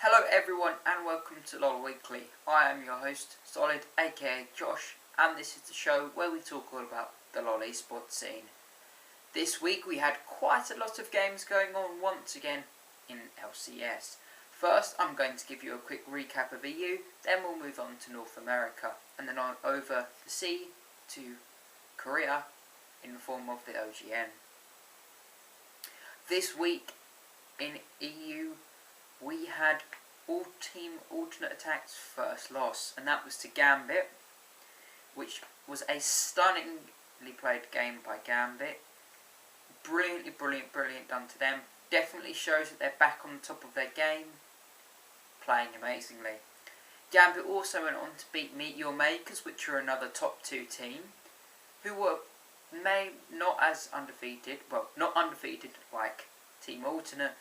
Hello everyone and welcome to LoL Weekly. I am your host, Solid aka Josh, and this is the show where we talk all about the LoL esports scene. This week we had quite a lot of games going on once again in LCS. First I'm going to give you a quick recap of EU, then we'll move on to North America, and then on over the sea to Korea in the form of the OGN. This week in EU we had all team alternate attacks first loss, and that was to Gambit, which was a stunningly played game by Gambit. Brilliant done to them. Definitely shows that they're back on the top of their game, playing amazingly. Gambit also went on to beat Meet Your Makers, which are another top 2 team, who were not undefeated like Team Alternate,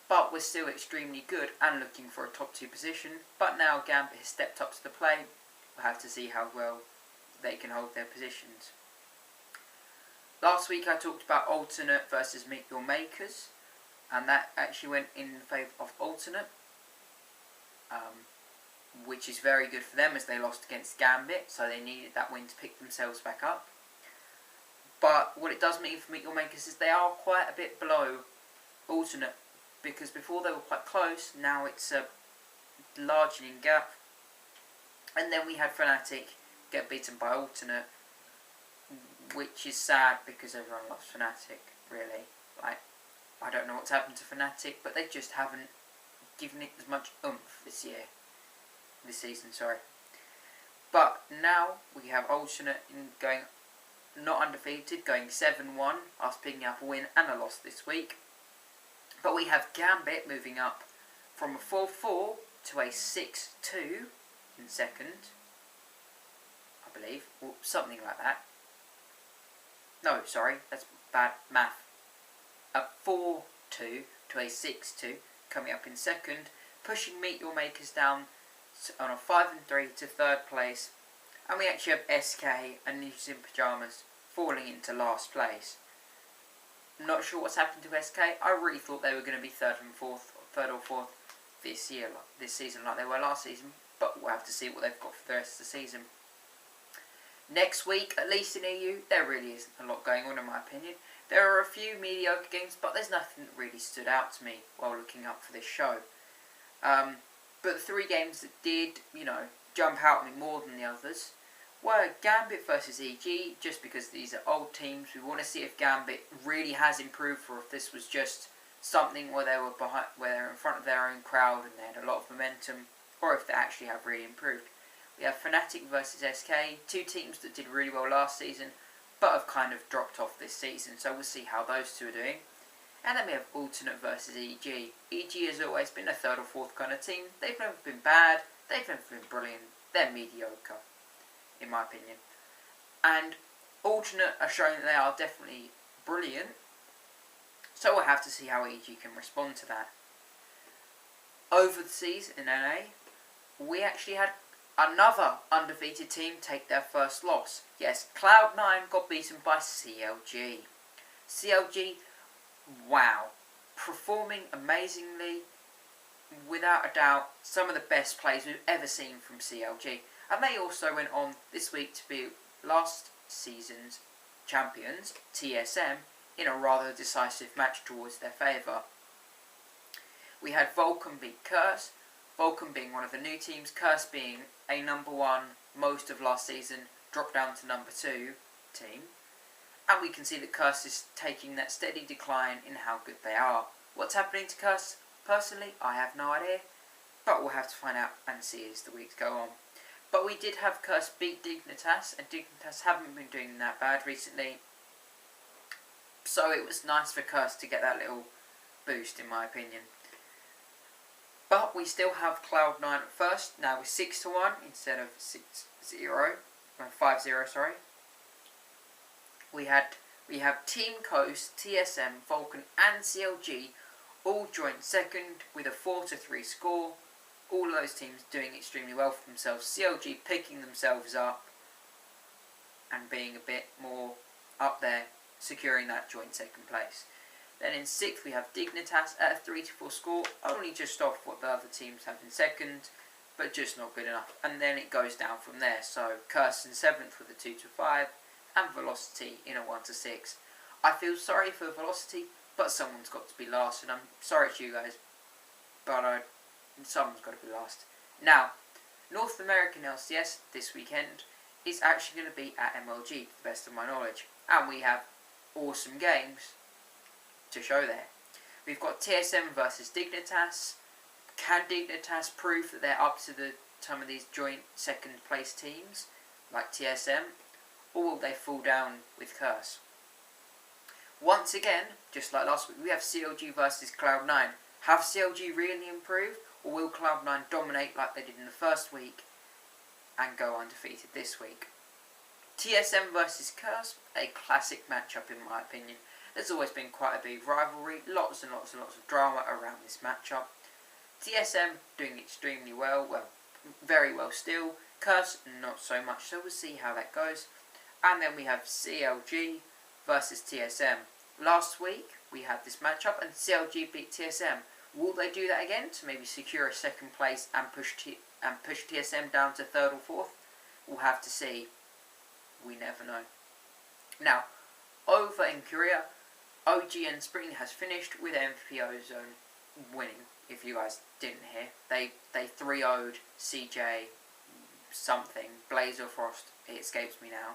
but we're still extremely good and looking for a top 2 position. But now Gambit has stepped up to the plate. We'll have to see how well they can hold their positions. Last week I talked about Alternate versus Meet Your Makers, and that actually went in favour of Alternate, which is very good for them as they lost against Gambit, so they needed that win to pick themselves back up. But what it does mean for Meet Your Makers is they are quite a bit below Alternate, because before they were quite close, now it's a large gap. And then we had Fnatic get beaten by Alternate, which is sad because everyone loves Fnatic, really. I don't know what's happened to Fnatic, but they just haven't given it as much oomph this season. But now we have Alternate going not undefeated, going 7-1 after picking up a win and a loss this week. But we have Gambit moving up from a 4-4 to a 6-2 in second, I believe, or something like that. No, sorry, that's bad math. A 4-2 to a 6-2, coming up in second, pushing Meet Your Makers down on a 5-3 to third place. And we actually have SK and News in Pyjamas falling into last place. I'm not sure what's happened to SK. I really thought they were going to be third or fourth this season like they were last season, but we'll have to see what they've got for the rest of the season. Next week, at least in EU, there really isn't a lot going on in my opinion. There are a few mediocre games, but there's nothing that really stood out to me while looking up for this show. But the 3 games that did, jump out at me more than the others were Gambit versus EG, just because these are old teams. We want to see if Gambit really has improved, or if this was just something where they were in front of their own crowd and they had a lot of momentum, or if they actually have really improved. We have Fnatic versus SK, 2 teams that did really well last season, but have kind of dropped off this season, so we'll see how those 2 are doing. And then we have Alternate versus EG. EG has always been a 3rd or 4th kind of team. They've never been bad, they've never been brilliant, they're mediocre, in my opinion. And Alternate are showing that they are definitely brilliant, so we'll have to see how EG can respond to that. Over the seas in NA, we actually had another undefeated team take their first loss. Yes, Cloud9 got beaten by CLG. CLG, wow, performing amazingly, without a doubt, some of the best plays we've ever seen from CLG. And they also went on this week to be last season's champions, TSM, in a rather decisive match towards their favour. We had Vulcan beat Curse, Vulcan being one of the new teams, Curse being a number 1 most of last season, dropped down to number 2 team. And we can see that Curse is taking that steady decline in how good they are. What's happening to Curse? Personally, I have no idea, but we'll have to find out and see as the weeks go on. But we did have Curse beat Dignitas, and Dignitas haven't been doing that bad recently. So it was nice for Curse to get that little boost, in my opinion. But we still have Cloud9 at first, now with 6-1 instead of 5-0, sorry. We have Team Coast, TSM, Vulcan and CLG all joined second with a 4-3 score. All of those teams doing extremely well for themselves. CLG picking themselves up and being a bit more up there, securing that joint second place. Then in 6th we have Dignitas at a 3-4 score, only just off what the other teams have in 2nd, but just not good enough. And then it goes down from there. So Curse in 7th with a 2-5, and Velocity in a 1-6. I feel sorry for Velocity, but someone's got to be last, and I'm sorry to you guys, but someone's got to be last. Now, North American LCS this weekend is actually going to be at MLG, to the best of my knowledge, and we have awesome games to show there. We've got TSM versus Dignitas. Can Dignitas prove that they're up to some of these joint 2nd place teams, like TSM, or will they fall down with Curse? Once again, just like last week, we have CLG versus Cloud9. Have CLG really improved, or will Cloud9 dominate like they did in the first week and go undefeated this week? TSM versus Curse, a classic matchup in my opinion. There's always been quite a big rivalry, lots and lots and lots of drama around this matchup. TSM doing extremely well, very well still. Curse, not so much, so we'll see how that goes. And then we have CLG versus TSM. Last week we had this matchup and CLG beat TSM. Will they do that again to maybe secure a 2nd place and push TSM down to 3rd or 4th? We'll have to see. We never know. Now, over in Korea, OGN Spring has finished with MPO Zone winning. If you guys didn't hear, they 3-0'd CJ something, Blaze or Frost. It escapes me now.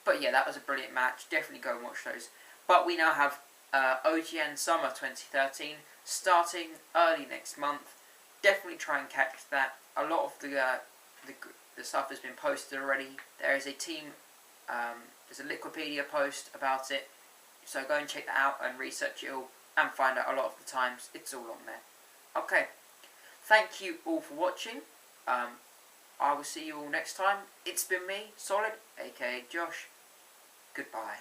But yeah, that was a brilliant match. Definitely go and watch those. But we now have OGN Summer 2013 starting early next month. Definitely try and catch that. A lot of the stuff has been posted already. There is a team, there's a Liquipedia post about it. So go and check that out and research it all and find out a lot of the times. It's all on there. Okay. Thank you all for watching. I will see you all next time. It's been me, Solid, aka Josh. Goodbye.